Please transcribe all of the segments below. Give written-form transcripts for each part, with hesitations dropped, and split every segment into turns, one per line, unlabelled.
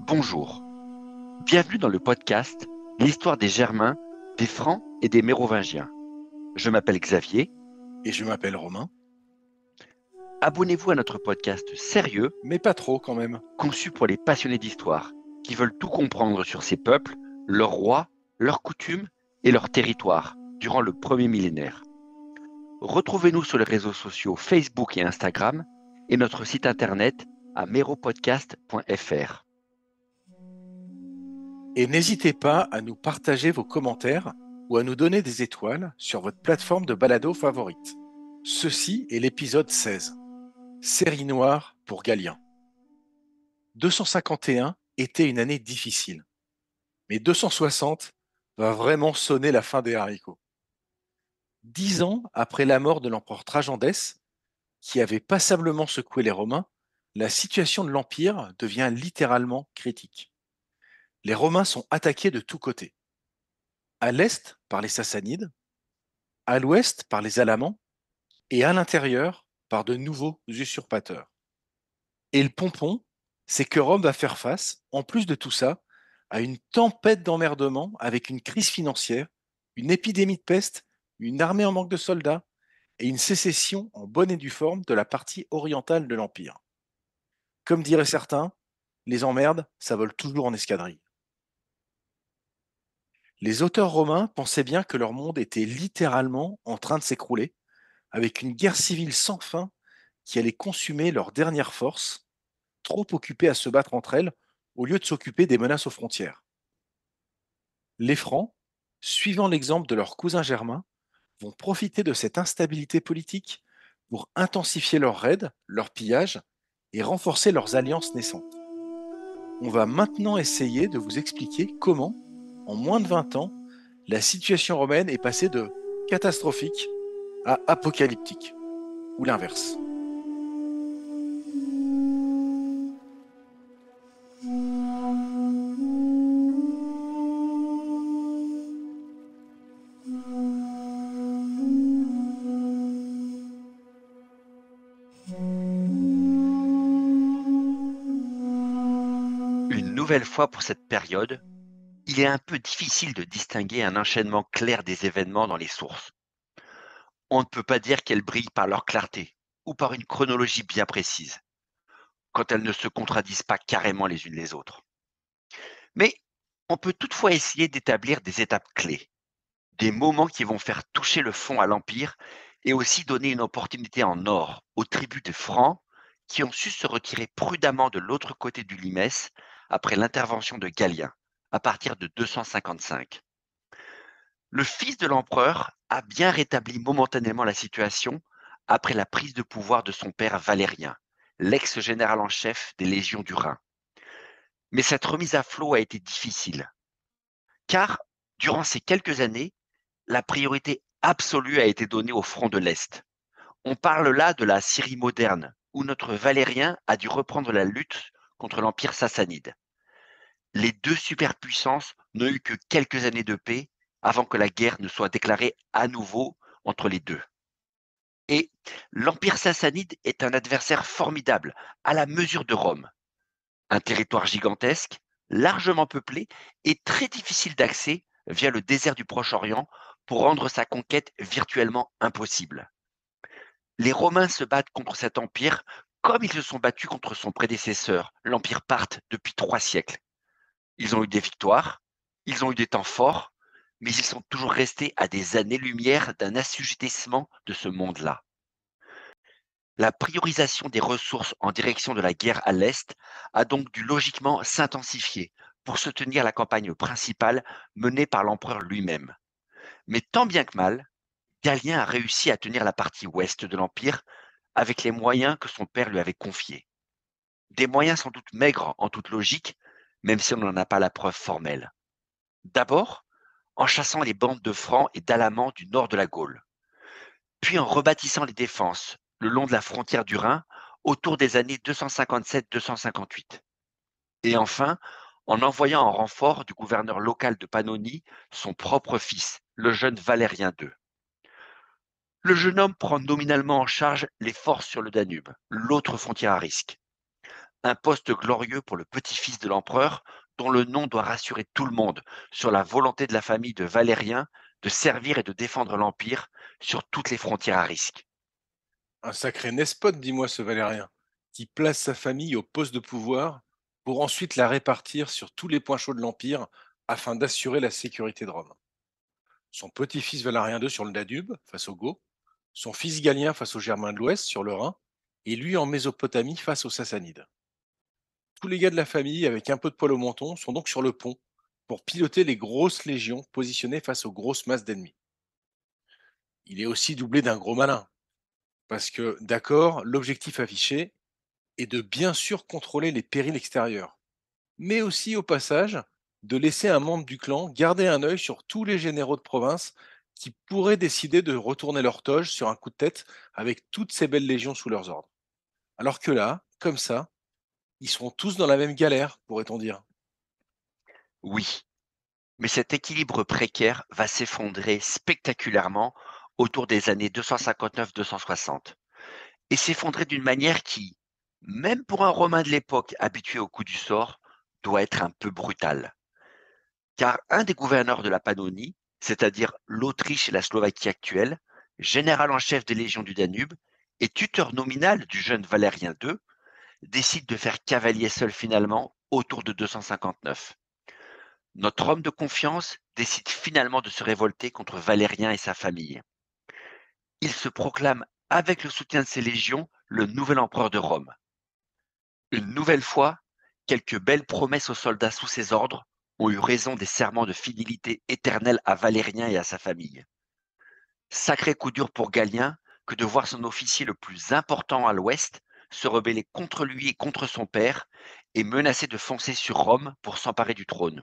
Bonjour, bienvenue dans le podcast L'histoire des Germains, des Francs et des Mérovingiens. Je m'appelle Xavier.
Et je m'appelle Romain,
Abonnez-vous à notre podcast sérieux,
mais pas trop quand même.
conçu pour les passionnés d'histoire, qui veulent tout comprendre sur ces peuples, leurs rois, leurs coutumes et leurs territoires durant le premier millénaire. Retrouvez-nous sur les réseaux sociaux Facebook et Instagram et notre site internet à meropodcast.fr.
Et n'hésitez pas à nous partager vos commentaires ou à nous donner des étoiles sur votre plateforme de balado favorite. Ceci est l'épisode 16. Série noire pour Galien. 251 était une année difficile, mais 260 va vraiment sonner la fin des haricots. 10 ans après la mort de l'empereur Trajandès, qui avait passablement secoué les Romains, la situation de l'Empire devient littéralement critique. Les Romains sont attaqués de tous côtés. À l'est par les Sassanides, à l'ouest par les Alamans et à l'intérieur par de nouveaux usurpateurs. Et le pompon, c'est que Rome va faire face, en plus de tout ça, à une tempête d'emmerdement avec une crise financière, une épidémie de peste, une armée en manque de soldats et une sécession en bonne et due forme de la partie orientale de l'Empire. Comme diraient certains, les emmerdes, ça vole toujours en escadrille. Les auteurs romains pensaient bien que leur monde était littéralement en train de s'écrouler, avec une guerre civile sans fin qui allait consumer leurs dernières forces, trop occupées à se battre entre elles, au lieu de s'occuper des menaces aux frontières. Les Francs, suivant l'exemple de leurs cousins germains, vont profiter de cette instabilité politique pour intensifier leurs raids, leurs pillages et renforcer leurs alliances naissantes. On va maintenant essayer de vous expliquer comment, en moins de 20 ans, la situation romaine est passée de catastrophique à apocalyptique, ou l'inverse.
Une nouvelle fois pour cette période, il est un peu difficile de distinguer un enchaînement clair des événements dans les sources. On ne peut pas dire qu'elles brillent par leur clarté ou par une chronologie bien précise, quand elles ne se contradisent pas carrément les unes les autres. Mais on peut toutefois essayer d'établir des étapes clés, des moments qui vont faire toucher le fond à l'Empire et aussi donner une opportunité en or aux tribus de Francs qui ont su se retirer prudemment de l'autre côté du Limès après l'intervention de Galien, à partir de 255. Le fils de l'empereur a bien rétabli momentanément la situation après la prise de pouvoir de son père Valérien, l'ex-général en chef des légions du Rhin. Mais cette remise à flot a été difficile, car durant ces quelques années, la priorité absolue a été donnée au front de l'Est. On parle là de la Syrie moderne, où notre Valérien a dû reprendre la lutte contre l'Empire sassanide. Les deux superpuissances n'ont eu que quelques années de paix avant que la guerre ne soit déclarée à nouveau entre les deux. Et l'Empire sassanide est un adversaire formidable, à la mesure de Rome. Un territoire gigantesque, largement peuplé et très difficile d'accès via le désert du Proche-Orient pour rendre sa conquête virtuellement impossible. Les Romains se battent contre cet empire comme ils se sont battus contre son prédécesseur, l'Empire parthe, depuis 3 siècles. Ils ont eu des victoires, ils ont eu des temps forts, mais ils sont toujours restés à des années-lumière d'un assujettissement de ce monde-là. La priorisation des ressources en direction de la guerre à l'Est a donc dû logiquement s'intensifier pour soutenir la campagne principale menée par l'empereur lui-même. Mais tant bien que mal, Galien a réussi à tenir la partie ouest de l'Empire avec les moyens que son père lui avait confiés. Des moyens sans doute maigres en toute logique, même si on n'en a pas la preuve formelle. D'abord, en chassant les bandes de Francs et d'Alamans du nord de la Gaule, puis en rebâtissant les défenses le long de la frontière du Rhin autour des années 257-258, et enfin en envoyant en renfort du gouverneur local de Pannonie son propre fils, le jeune Valérien II. Le jeune homme prend nominalement en charge les forces sur le Danube, l'autre frontière à risque. Un poste glorieux pour le petit-fils de l'empereur, dont le nom doit rassurer tout le monde sur la volonté de la famille de Valérien de servir et de défendre l'Empire sur toutes les frontières à risque.
Un sacré nespot, dis-moi ce Valérien, qui place sa famille au poste de pouvoir pour ensuite la répartir sur tous les points chauds de l'Empire afin d'assurer la sécurité de Rome. Son petit-fils Valérien II sur le Danube, face aux Goths, son fils Galien face aux Germains de l'Ouest sur le Rhin, et lui en Mésopotamie face aux Sassanides. Tous les gars de la famille, avec un peu de poil au menton, sont donc sur le pont pour piloter les grosses légions positionnées face aux grosses masses d'ennemis. Il est aussi doublé d'un gros malin, parce que, d'accord, l'objectif affiché est de bien sûr contrôler les périls extérieurs, mais aussi au passage de laisser un membre du clan garder un œil sur tous les généraux de province qui pourraient décider de retourner leur toge sur un coup de tête avec toutes ces belles légions sous leurs ordres. Alors que là, comme ça, ils seront tous dans la même galère, pourrait-on dire.
Oui, mais cet équilibre précaire va s'effondrer spectaculairement autour des années 259-260 et s'effondrer d'une manière qui, même pour un Romain de l'époque habitué au coup du sort, doit être un peu brutale. Car un des gouverneurs de la Pannonie, c'est-à-dire l'Autriche et la Slovaquie actuelle, général en chef des légions du Danube et tuteur nominal du jeune Valérien II, décide de faire cavalier seul finalement autour de 259. Notre homme de confiance décide finalement de se révolter contre Valérien et sa famille. Il se proclame, avec le soutien de ses légions, le nouvel empereur de Rome. Une nouvelle fois, quelques belles promesses aux soldats sous ses ordres ont eu raison des serments de fidélité éternelle à Valérien et à sa famille. Sacré coup dur pour Galien que de voir son officier le plus important à l'ouest se rebeller contre lui et contre son père et menacer de foncer sur Rome pour s'emparer du trône.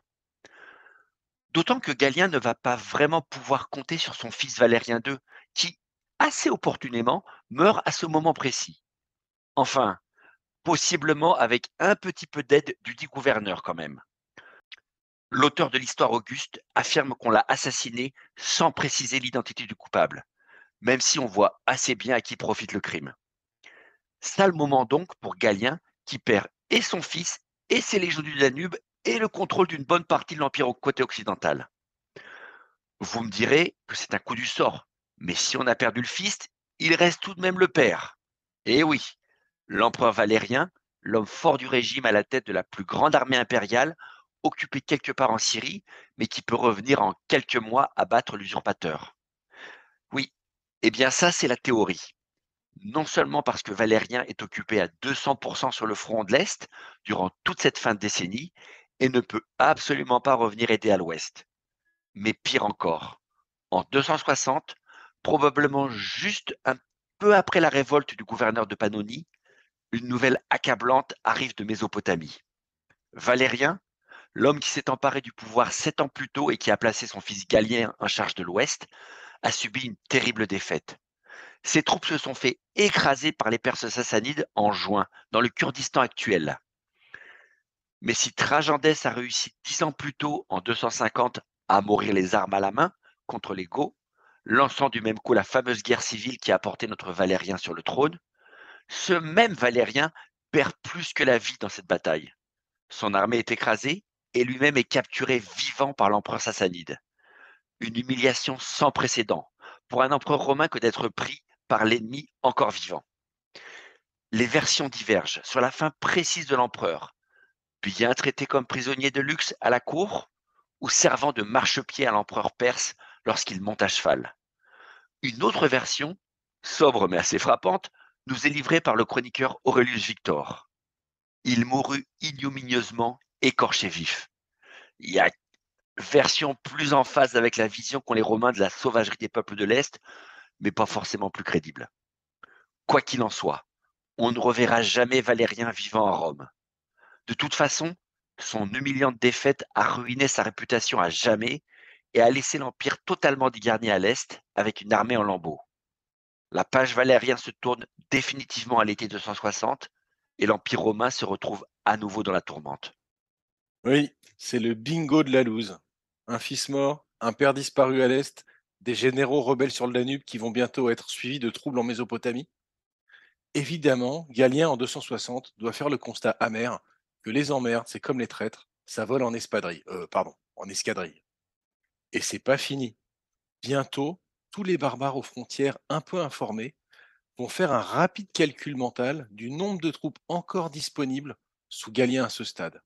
D'autant que Galien ne va pas vraiment pouvoir compter sur son fils Valérien II, qui, assez opportunément, meurt à ce moment précis. Enfin, possiblement avec un petit peu d'aide du dit gouverneur quand même. L'auteur de l'histoire Auguste affirme qu'on l'a assassiné sans préciser l'identité du coupable, même si on voit assez bien à qui profite le crime. Sale moment donc pour Galien, qui perd et son fils, et ses légions du Danube, et le contrôle d'une bonne partie de l'Empire au côté occidental. Vous me direz que c'est un coup du sort, mais si on a perdu le fils, il reste tout de même le père. Eh oui, l'empereur Valérien, l'homme fort du régime à la tête de la plus grande armée impériale, occupée quelque part en Syrie, mais qui peut revenir en quelques mois abattre l'usurpateur. Oui, eh bien ça c'est la théorie. Non seulement parce que Valérien est occupé à 200% sur le front de l'Est durant toute cette fin de décennie et ne peut absolument pas revenir aider à l'Ouest. Mais pire encore, en 260, probablement juste un peu après la révolte du gouverneur de Pannonie, une nouvelle accablante arrive de Mésopotamie. Valérien, l'homme qui s'est emparé du pouvoir 7 ans plus tôt et qui a placé son fils Galien en charge de l'Ouest, a subi une terrible défaite. Ses troupes se sont fait écraser par les Perses sassanides en juin, dans le Kurdistan actuel. Mais si Trajandès a réussi 10 ans plus tôt, en 250, à mourir les armes à la main contre les Goths, lançant du même coup la fameuse guerre civile qui a porté notre Valérien sur le trône, ce même Valérien perd plus que la vie dans cette bataille. Son armée est écrasée et lui-même est capturé vivant par l'empereur sassanide. Une humiliation sans précédent pour un empereur romain que d'être pris par l'ennemi encore vivant. Les versions divergent sur la fin précise de l'empereur, bien traité comme prisonnier de luxe à la cour ou servant de marchepied à l'empereur perse lorsqu'il monte à cheval. Une autre version, sobre mais assez frappante, nous est livrée par le chroniqueur Aurelius Victor. Il mourut ignominieusement, écorché vif. Il y a version plus en phase avec la vision qu'ont les Romains de la sauvagerie des peuples de l'Est, mais pas forcément plus crédible. Quoi qu'il en soit, on ne reverra jamais Valérien vivant à Rome. De toute façon, son humiliante défaite a ruiné sa réputation à jamais et a laissé l'Empire totalement dégarni à l'Est avec une armée en lambeaux. La page Valérien se tourne définitivement à l'été 260 et l'Empire romain se retrouve à nouveau dans la tourmente.
Oui, c'est le bingo de la loose. Un fils mort, un père disparu à l'Est, des généraux rebelles sur le Danube qui vont bientôt être suivis de troubles en Mésopotamie. Évidemment, Galien en 260 doit faire le constat amer que les emmerdes, c'est comme les traîtres, ça vole en espadrille. Pardon, en escadrille. Et c'est pas fini. Bientôt, tous les barbares aux frontières un peu informés vont faire un rapide calcul mental du nombre de troupes encore disponibles sous Galien à ce stade.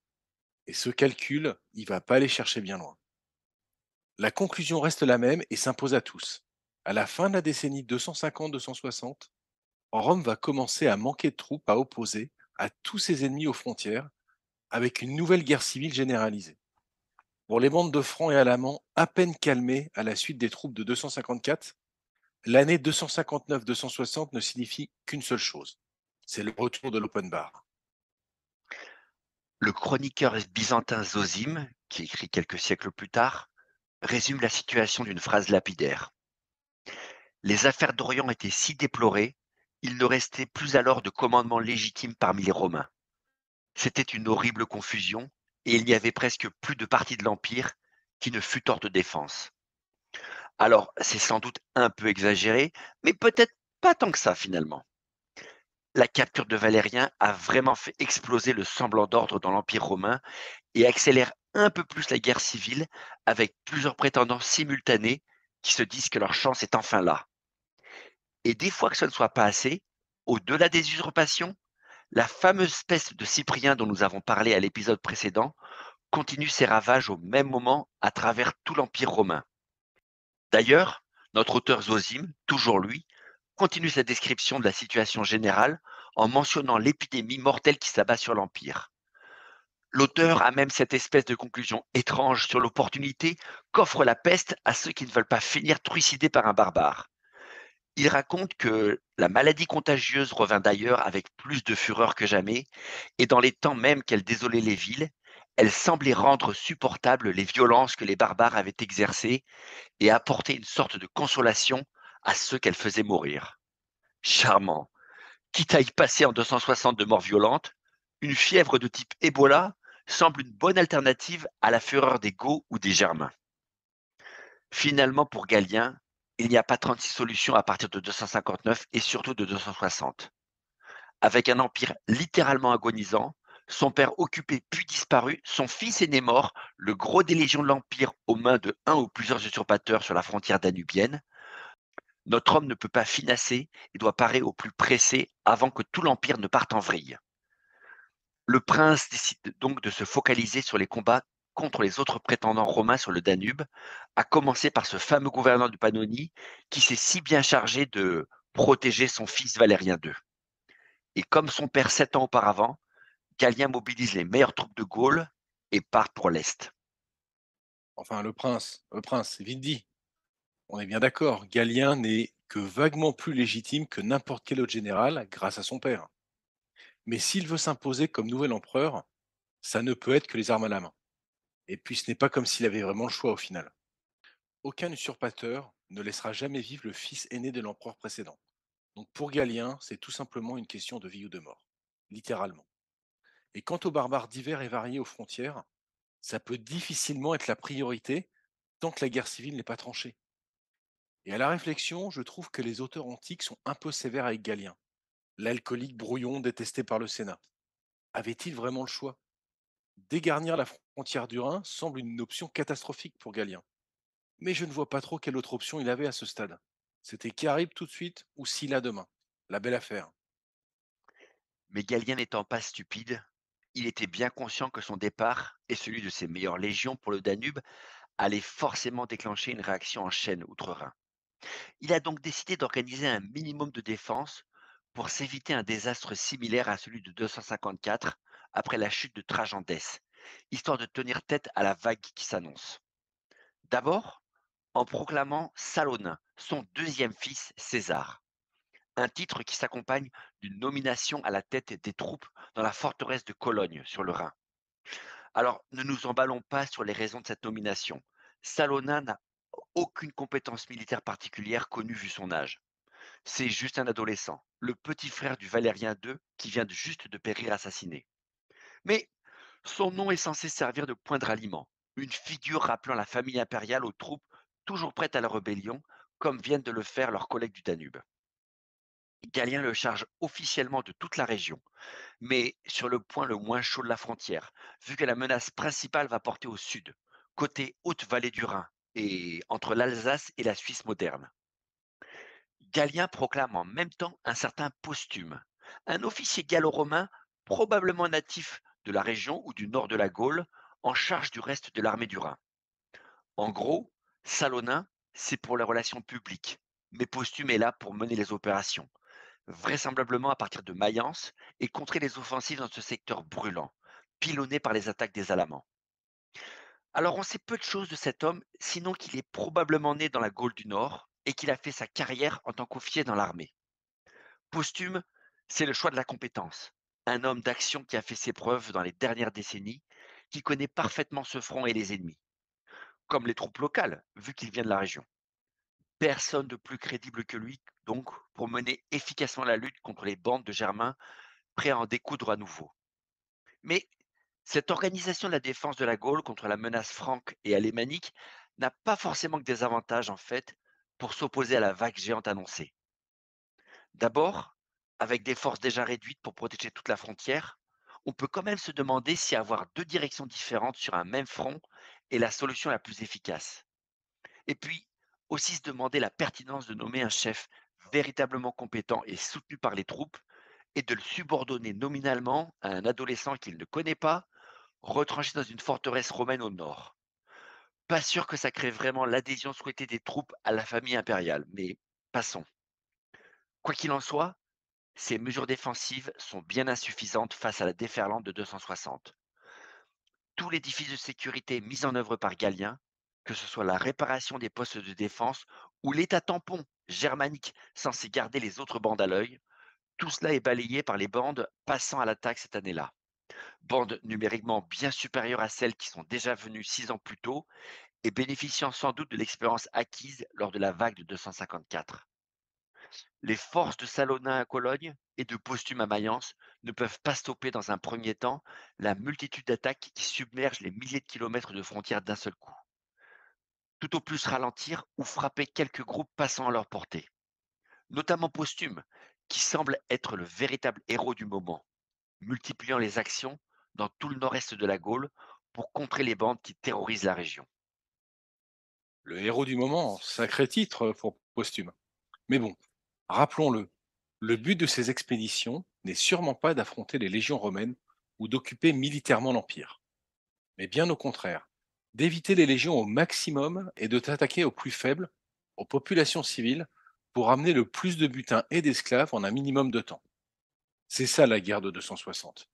Et ce calcul, il va pas aller chercher bien loin. La conclusion reste la même et s'impose à tous. À la fin de la décennie 250-260, Rome va commencer à manquer de troupes à opposer à tous ses ennemis aux frontières, avec une nouvelle guerre civile généralisée. Pour les bandes de Francs et Alamans, à peine calmées à la suite des troupes de 254, l'année 259-260 ne signifie qu'une seule chose, c'est le retour de l'open bar.
Le chroniqueur byzantin Zosime, qui écrit quelques siècles plus tard, résume la situation d'une phrase lapidaire. Les affaires d'Orient étaient si déplorées, il ne restait plus alors de commandement légitime parmi les Romains. C'était une horrible confusion, et il n'y avait presque plus de partie de l'Empire qui ne fût hors de défense. Alors, c'est sans doute un peu exagéré, mais peut-être pas tant que ça finalement. La capture de Valérien a vraiment fait exploser le semblant d'ordre dans l'Empire romain et accélère un peu plus la guerre civile avec plusieurs prétendants simultanés qui se disent que leur chance est enfin là. Et des fois que ce ne soit pas assez, au-delà des usurpations, la fameuse peste de Cyprien dont nous avons parlé à l'épisode précédent continue ses ravages au même moment à travers tout l'Empire romain. D'ailleurs, notre auteur Zosime, toujours lui, continue sa description de la situation générale en mentionnant l'épidémie mortelle qui s'abat sur l'Empire. L'auteur a même cette espèce de conclusion étrange sur l'opportunité qu'offre la peste à ceux qui ne veulent pas finir trucidés par un barbare. Il raconte que la maladie contagieuse revint d'ailleurs avec plus de fureur que jamais, et dans les temps même qu'elle désolait les villes, elle semblait rendre supportables les violences que les barbares avaient exercées et apporter une sorte de consolation à ceux qu'elle faisait mourir. Charmant. Quitte à y passer en 260 de morts violentes, une fièvre de type Ebola semble une bonne alternative à la fureur des Goths ou des Germains. Finalement, pour Galien, il n'y a pas 36 solutions à partir de 259 et surtout de 260. Avec un empire littéralement agonisant, son père occupé puis disparu, son fils aîné mort, le gros des légions de l'Empire aux mains de un ou plusieurs usurpateurs sur la frontière danubienne, notre homme ne peut pas finasser et doit parer au plus pressé avant que tout l'Empire ne parte en vrille. Le prince décide donc de se focaliser sur les combats contre les autres prétendants romains sur le Danube, à commencer par ce fameux gouverneur de Pannonie qui s'est si bien chargé de protéger son fils Valérien II. Et comme son père 7 ans auparavant, Galien mobilise les meilleures troupes de Gaule et part pour l'Est.
Enfin, le prince, c'est vite dit. On est bien d'accord, Galien n'est que vaguement plus légitime que n'importe quel autre général grâce à son père. Mais s'il veut s'imposer comme nouvel empereur, ça ne peut être que les armes à la main. Et puis ce n'est pas comme s'il avait vraiment le choix au final. Aucun usurpateur ne laissera jamais vivre le fils aîné de l'empereur précédent. Donc pour Galien, c'est tout simplement une question de vie ou de mort, littéralement. Et quant aux barbares divers et variés aux frontières, ça peut difficilement être la priorité tant que la guerre civile n'est pas tranchée. Et à la réflexion, je trouve que les auteurs antiques sont un peu sévères avec Galien, l'alcoolique brouillon détesté par le Sénat. Avait-il vraiment le choix? Dégarnir la frontière du Rhin semble une option catastrophique pour Galien. Mais je ne vois pas trop quelle autre option il avait à ce stade. C'était Charybde tout de suite ou Scylla demain. La belle affaire.
Mais Galien n'étant pas stupide, il était bien conscient que son départ et celui de ses meilleures légions pour le Danube allait forcément déclencher une réaction en chaîne outre-Rhin. Il a donc décidé d'organiser un minimum de défense pour s'éviter un désastre similaire à celui de 254 après la chute de Trajan d'Es, histoire de tenir tête à la vague qui s'annonce. D'abord, en proclamant Salonin, son deuxième fils César, un titre qui s'accompagne d'une nomination à la tête des troupes dans la forteresse de Cologne sur le Rhin. Alors, ne nous emballons pas sur les raisons de cette nomination. Salonin n'a aucune compétence militaire particulière connue vu son âge. C'est juste un adolescent, le petit frère du Valérien II qui vient juste de périr assassiné. Mais Son nom est censé servir de point de ralliement, une figure rappelant la famille impériale aux troupes toujours prêtes à la rébellion, comme viennent de le faire leurs collègues du Danube. Galien le charge officiellement de toute la région, mais sur le point le moins chaud de la frontière, vu que la menace principale va porter au sud, côté haute-vallée du Rhin, et entre l'Alsace et la Suisse moderne. Galien proclame en même temps un certain Posthume, un officier gallo-romain probablement natif de la région ou du nord de la Gaule, en charge du reste de l'armée du Rhin. En gros, Salonin, c'est pour les relations publiques, mais Posthume est là pour mener les opérations, vraisemblablement à partir de Mayence, et contrer les offensives dans ce secteur brûlant, pilonné par les attaques des Alamans. Alors on sait peu de choses de cet homme, sinon qu'il est probablement né dans la Gaule du Nord et qu'il a fait sa carrière en tant qu'officier dans l'armée. Posthume, c'est le choix de la compétence. Un homme d'action qui a fait ses preuves dans les dernières décennies, qui connaît parfaitement ce front et les ennemis, comme les troupes locales, vu qu'il vient de la région. Personne de plus crédible que lui, donc, pour mener efficacement la lutte contre les bandes de Germains prêts à en découdre à nouveau. Mais cette organisation de la défense de la Gaule contre la menace franque et alémanique n'a pas forcément que des avantages, en fait, pour s'opposer à la vague géante annoncée. D'abord, avec des forces déjà réduites pour protéger toute la frontière, on peut quand même se demander si avoir deux directions différentes sur un même front est la solution la plus efficace. Et puis, aussi se demander la pertinence de nommer un chef véritablement compétent et soutenu par les troupes et de le subordonner nominalement à un adolescent qu'il ne connaît pas, retranché dans une forteresse romaine au nord. Pas sûr que ça crée vraiment l'adhésion souhaitée des troupes à la famille impériale, mais passons. Quoi qu'il en soit, ces mesures défensives sont bien insuffisantes face à la déferlante de 260. Tout l'édifice de sécurité mis en œuvre par Galien, que ce soit la réparation des postes de défense ou l'état tampon germanique censé garder les autres bandes à l'œil, tout cela est balayé par les bandes passant à l'attaque cette année-là. Bandes numériquement bien supérieures à celles qui sont déjà venues 6 ans plus tôt et bénéficiant sans doute de l'expérience acquise lors de la vague de 254. Les forces de Salonin à Cologne et de Posthume à Mayence ne peuvent pas stopper dans un premier temps la multitude d'attaques qui submergent les milliers de kilomètres de frontières d'un seul coup. Tout au plus ralentir ou frapper quelques groupes passant à leur portée. Notamment Posthume, qui semble être le véritable héros du moment, multipliant les actions dans tout le nord-est de la Gaule pour contrer les bandes qui terrorisent la région.
Le héros du moment, sacré titre pour Posthume. Mais bon, rappelons-le, le but de ces expéditions n'est sûrement pas d'affronter les légions romaines ou d'occuper militairement l'Empire, mais bien au contraire, d'éviter les légions au maximum et de t'attaquer aux plus faibles, aux populations civiles, pour amener le plus de butin et d'esclaves en un minimum de temps. C'est ça la guerre de 260.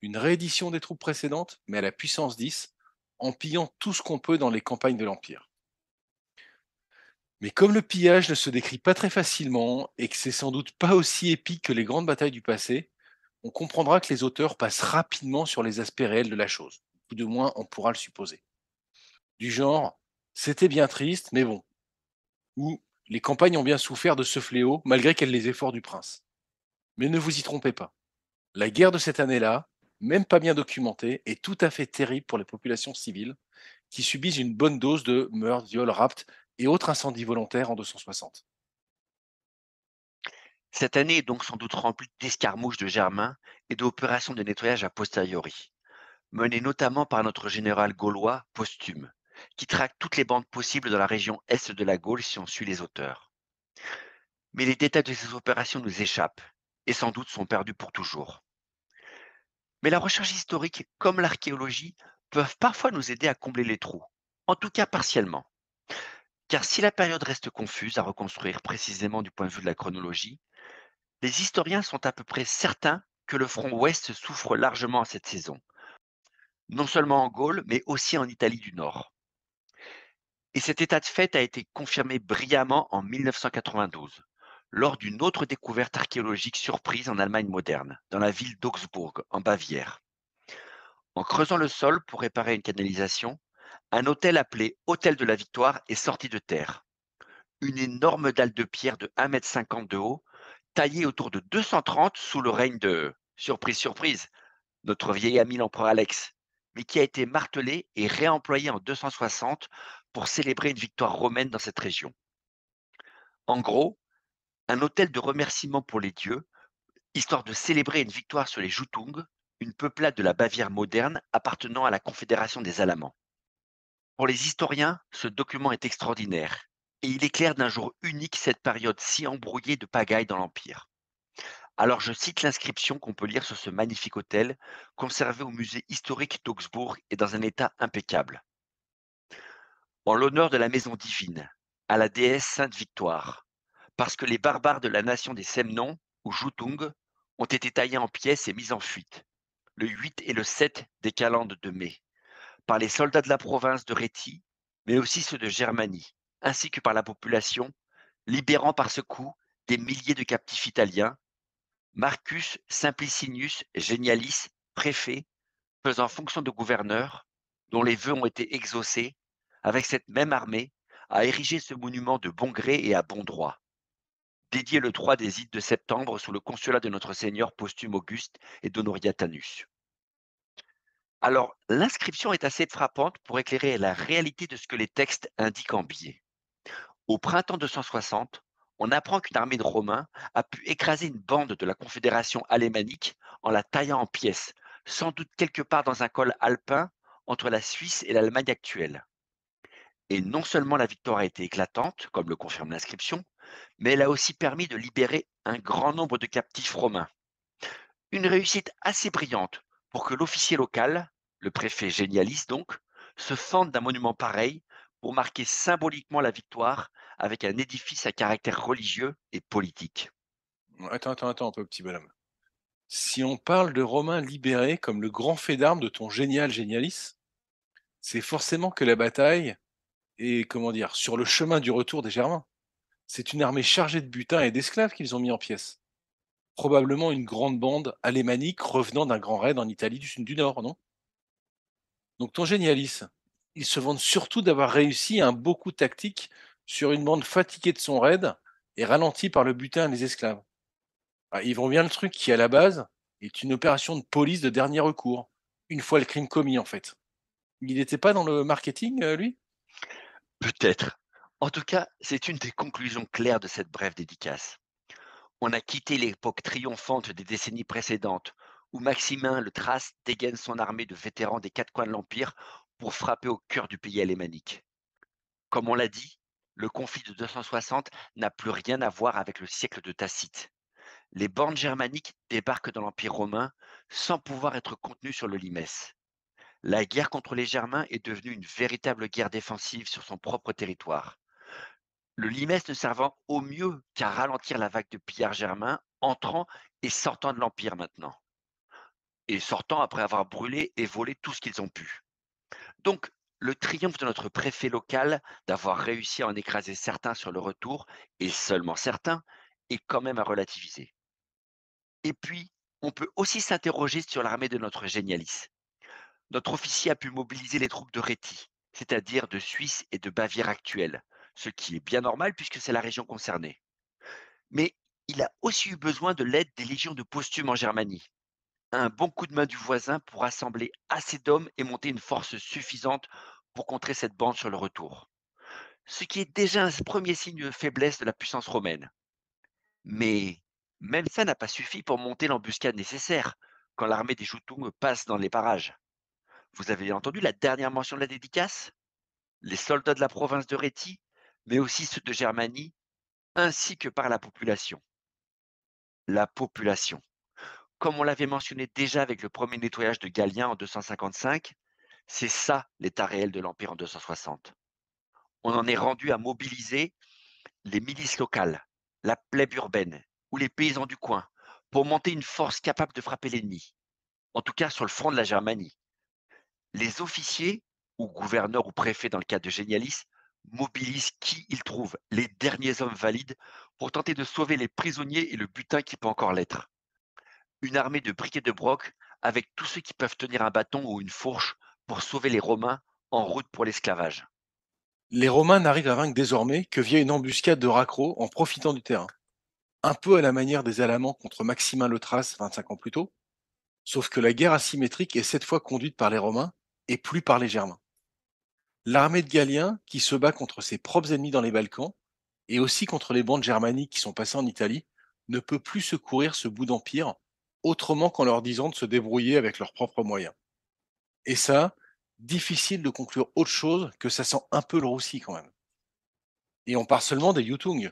Une réédition des troupes précédentes, mais à la puissance 10, en pillant tout ce qu'on peut dans les campagnes de l'Empire. Mais comme le pillage ne se décrit pas très facilement et que c'est sans doute pas aussi épique que les grandes batailles du passé, on comprendra que les auteurs passent rapidement sur les aspects réels de la chose. Ou du moins, on pourra le supposer. Du genre, c'était bien triste, mais bon. Ou les campagnes ont bien souffert de ce fléau, malgré les efforts du prince. Mais ne vous y trompez pas. La guerre de cette année-là, même pas bien documentée, est tout à fait terrible pour les populations civiles qui subissent une bonne dose de meurtres, viols, rapts et autres incendies volontaires en 260.
Cette année est donc sans doute remplie d'escarmouches de Germain et d'opérations de nettoyage a posteriori, menées notamment par notre général gaulois Posthume, qui traque toutes les bandes possibles dans la région est de la Gaule si on suit les auteurs. Mais les détails de ces opérations nous échappent, et sans doute sont perdus pour toujours. Mais la recherche historique, comme l'archéologie, peuvent parfois nous aider à combler les trous, en tout cas partiellement. Car si la période reste confuse à reconstruire précisément du point de vue de la chronologie, les historiens sont à peu près certains que le front ouest souffre largement à cette saison, non seulement en Gaule, mais aussi en Italie du Nord. Et cet état de fait a été confirmé brillamment en 1992, lors d'une autre découverte archéologique surprise en Allemagne moderne, dans la ville d'Augsbourg, en Bavière. En creusant le sol pour réparer une canalisation, un hôtel appelé Hôtel de la Victoire est sorti de terre. Une énorme dalle de pierre de 1,50 m de haut, taillée autour de 230 sous le règne de, surprise, surprise, notre vieil ami l'empereur Alex, mais qui a été martelé et réemployé en 260 pour célébrer une victoire romaine dans cette région. En gros, un autel de remerciement pour les dieux, histoire de célébrer une victoire sur les Jutung, une peuplade de la Bavière moderne appartenant à la Confédération des Alamans. Pour les historiens, ce document est extraordinaire, et il éclaire d'un jour unique cette période si embrouillée de pagaille dans l'Empire. Alors je cite l'inscription qu'on peut lire sur ce magnifique autel, conservé au musée historique d'Augsbourg et dans un état impeccable. En l'honneur de la maison divine, à la déesse Sainte Victoire, parce que les barbares de la nation des Semnons, ou Jutung, ont été taillés en pièces et mis en fuite, le 8 et le 7 des calendes de mai, par les soldats de la province de Rétie, mais aussi ceux de Germanie, ainsi que par la population, libérant par ce coup des milliers de captifs italiens, Marcus Simplicius Genialis, préfet, faisant fonction de gouverneur, dont les vœux ont été exaucés, avec cette même armée, a érigé ce monument de bon gré et à bon droit, dédié le 3 des Ides de septembre sous le consulat de notre Seigneur posthume Auguste et d'Honoriatanus. Alors, l'inscription est assez frappante pour éclairer la réalité de ce que les textes indiquent en biais. Au printemps 260, on apprend qu'une armée de Romains a pu écraser une bande de la Confédération alémanique en la taillant en pièces, sans doute quelque part dans un col alpin entre la Suisse et l'Allemagne actuelle. Et non seulement la victoire a été éclatante, comme le confirme l'inscription, mais elle a aussi permis de libérer un grand nombre de captifs romains. Une réussite assez brillante pour que l'officier local, le préfet Génialis donc, se fende d'un monument pareil pour marquer symboliquement la victoire avec un édifice à caractère religieux et politique.
Attends, un peu, petit bonhomme. Si on parle de Romains libérés comme le grand fait d'armes de ton génial Génialis, c'est forcément que la bataille est, comment dire, sur le chemin du retour des Germains. C'est une armée chargée de butin et d'esclaves qu'ils ont mis en pièces. Probablement une grande bande alémanique revenant d'un grand raid en Italie du Nord, non? Donc ton Génialis, il se vante surtout d'avoir réussi un beau coup tactique sur une bande fatiguée de son raid et ralentie par le butin et les esclaves. Ah, ils vont bien le truc qui, à la base, est une opération de police de dernier recours, une fois le crime commis, en fait. Il n'était pas dans le marketing, lui?
Peut-être. En tout cas, c'est une des conclusions claires de cette brève dédicace. On a quitté l'époque triomphante des décennies précédentes, où Maximin le Thrace dégaine son armée de vétérans des quatre coins de l'Empire pour frapper au cœur du pays alémanique. Comme on l'a dit, le conflit de 260 n'a plus rien à voir avec le siècle de Tacite. Les bandes germaniques débarquent dans l'Empire romain sans pouvoir être contenues sur le Limès. La guerre contre les Germains est devenue une véritable guerre défensive sur son propre territoire. Le Limès ne servant au mieux qu'à ralentir la vague de pillards germains entrant et sortant de l'Empire maintenant, et sortant après avoir brûlé et volé tout ce qu'ils ont pu. Donc, le triomphe de notre préfet local d'avoir réussi à en écraser certains sur le retour, et seulement certains, est quand même à relativiser. Et puis, on peut aussi s'interroger sur l'armée de notre génialis. Notre officier a pu mobiliser les troupes de Réti, c'est-à-dire de Suisse et de Bavière actuelle, ce qui est bien normal puisque c'est la région concernée. Mais il a aussi eu besoin de l'aide des légions de Posthume en Germanie. Un bon coup de main du voisin pour rassembler assez d'hommes et monter une force suffisante pour contrer cette bande sur le retour. Ce qui est déjà un premier signe de faiblesse de la puissance romaine. Mais même ça n'a pas suffi pour monter l'embuscade nécessaire quand l'armée des Jutung passe dans les parages. Vous avez entendu la dernière mention de la dédicace? Les soldats de la province de Réti, mais aussi ceux de Germanie, ainsi que par la population. La population. Comme on l'avait mentionné déjà avec le premier nettoyage de Galien en 255, c'est ça l'état réel de l'Empire en 260. On en est rendu à mobiliser les milices locales, la plèbe urbaine ou les paysans du coin pour monter une force capable de frapper l'ennemi, en tout cas sur le front de la Germanie. Les officiers, ou gouverneurs ou préfets dans le cas de Génialis, mobilisent qui ils trouvent, les derniers hommes valides, pour tenter de sauver les prisonniers et le butin qui peut encore l'être. Une armée de briquets de broc avec tous ceux qui peuvent tenir un bâton ou une fourche pour sauver les Romains en route pour l'esclavage.
Les Romains n'arrivent à vaincre désormais que via une embuscade de raccros en profitant du terrain. Un peu à la manière des Alamans contre Maximin le Thrace 25 ans plus tôt, sauf que la guerre asymétrique est cette fois conduite par les Romains et plus par les Germains. L'armée de Galien, qui se bat contre ses propres ennemis dans les Balkans, et aussi contre les bandes germaniques qui sont passées en Italie, ne peut plus secourir ce bout d'empire autrement qu'en leur disant de se débrouiller avec leurs propres moyens. Et ça, difficile de conclure autre chose que ça sent un peu le roussi quand même. Et on parle seulement des Yutung,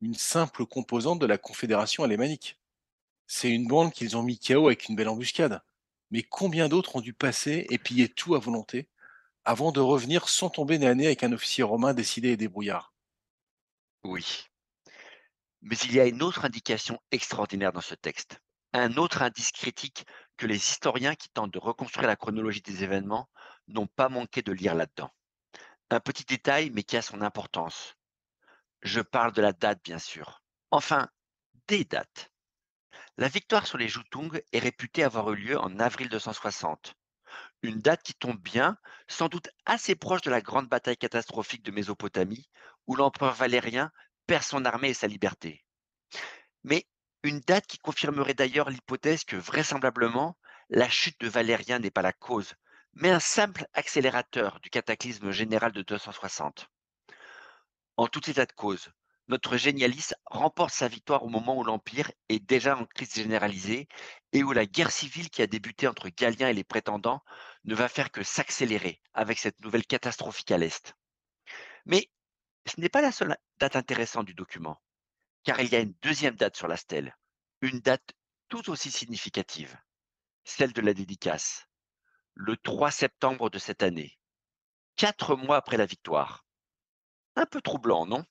une simple composante de la Confédération alémanique. C'est une bande qu'ils ont mis KO avec une belle embuscade. Mais combien d'autres ont dû passer et piller tout à volonté avant de revenir sans tomber nez à nez avec un officier romain décidé et débrouillard?
Oui. Mais il y a une autre indication extraordinaire dans ce texte. Un autre indice critique que les historiens qui tentent de reconstruire la chronologie des événements n'ont pas manqué de lire là-dedans. Un petit détail, mais qui a son importance. Je parle de la date, bien sûr. Enfin, des dates. La victoire sur les Joutung est réputée avoir eu lieu en avril 260. Une date qui tombe bien, sans doute assez proche de la grande bataille catastrophique de Mésopotamie, où l'empereur Valérien perd son armée et sa liberté. Mais une date qui confirmerait d'ailleurs l'hypothèse que vraisemblablement, la chute de Valérien n'est pas la cause, mais un simple accélérateur du cataclysme général de 260. En tout état de cause, notre génialiste remporte sa victoire au moment où l'Empire est déjà en crise généralisée et où la guerre civile qui a débuté entre Galliens et les prétendants ne va faire que s'accélérer avec cette nouvelle catastrophique à l'Est. Mais ce n'est pas la seule date intéressante du document, car il y a une deuxième date sur la stèle, une date tout aussi significative, celle de la dédicace, le 3 septembre de cette année, 4 mois après la victoire. Un peu troublant, non?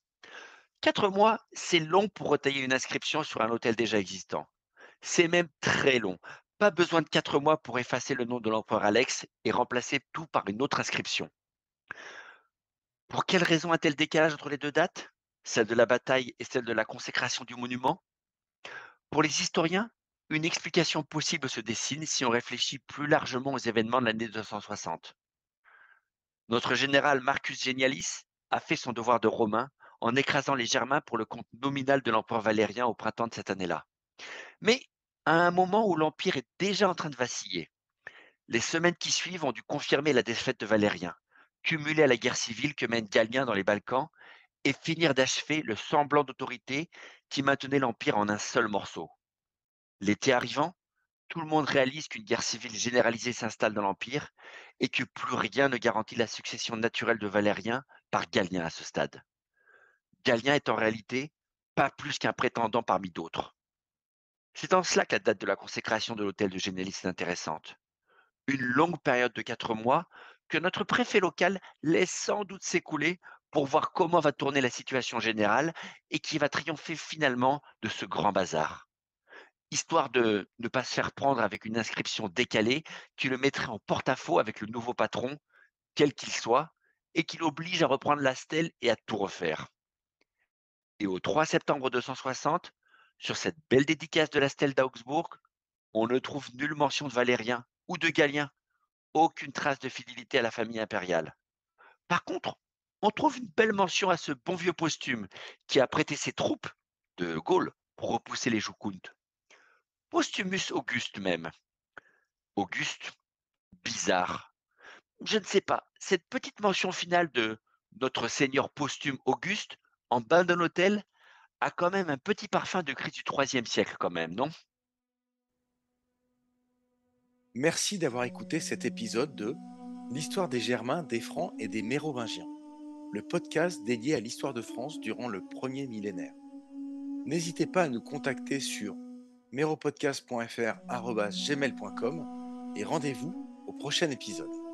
4 mois, c'est long pour retailler une inscription sur un hôtel déjà existant. C'est même très long. Pas besoin de 4 mois pour effacer le nom de l'empereur Alex et remplacer tout par une autre inscription. Pour quelle raison un tel décalage entre les deux dates? Celle de la bataille et celle de la consécration du monument? Pour les historiens, une explication possible se dessine si on réfléchit plus largement aux événements de l'année 260. Notre général Marcus Genialis a fait son devoir de Romain en écrasant les Germains pour le compte nominal de l'empereur Valérien au printemps de cette année-là. Mais à un moment où l'Empire est déjà en train de vaciller, les semaines qui suivent ont dû confirmer la défaite de Valérien, cumulée à la guerre civile que mène Galien dans les Balkans, et finir d'achever le semblant d'autorité qui maintenait l'Empire en un seul morceau. L'été arrivant, tout le monde réalise qu'une guerre civile généralisée s'installe dans l'Empire et que plus rien ne garantit la succession naturelle de Valérien par Galien à ce stade. Galien est en réalité pas plus qu'un prétendant parmi d'autres. C'est en cela que la date de la consécration de l'hôtel de Génélis est intéressante. Une longue période de 4 mois que notre préfet local laisse sans doute s'écouler pour voir comment va tourner la situation générale et qui va triompher finalement de ce grand bazar. Histoire de ne pas se faire prendre avec une inscription décalée qui le mettrait en porte-à-faux avec le nouveau patron, quel qu'il soit, et qui l'oblige à reprendre la stèle et à tout refaire. Et au 3 septembre 260, sur cette belle dédicace de la stèle d'Augsbourg, on ne trouve nulle mention de Valérien ou de Galien, aucune trace de fidélité à la famille impériale. Par contre, on trouve une belle mention à ce bon vieux Posthume qui a prêté ses troupes de Gaulle pour repousser les Joukountes. Postumus Auguste même. Auguste, bizarre. Je ne sais pas, cette petite mention finale de notre seigneur posthume Auguste en bas d'un hôtel a quand même un petit parfum de crise du IIIe siècle quand même, non?
Merci d'avoir écouté cet épisode de L'histoire des Germains, des Francs et des Mérovingiens, le podcast dédié à l'histoire de France durant le premier millénaire. N'hésitez pas à nous contacter sur méropodcast.fr@gmail.com et rendez-vous au prochain épisode.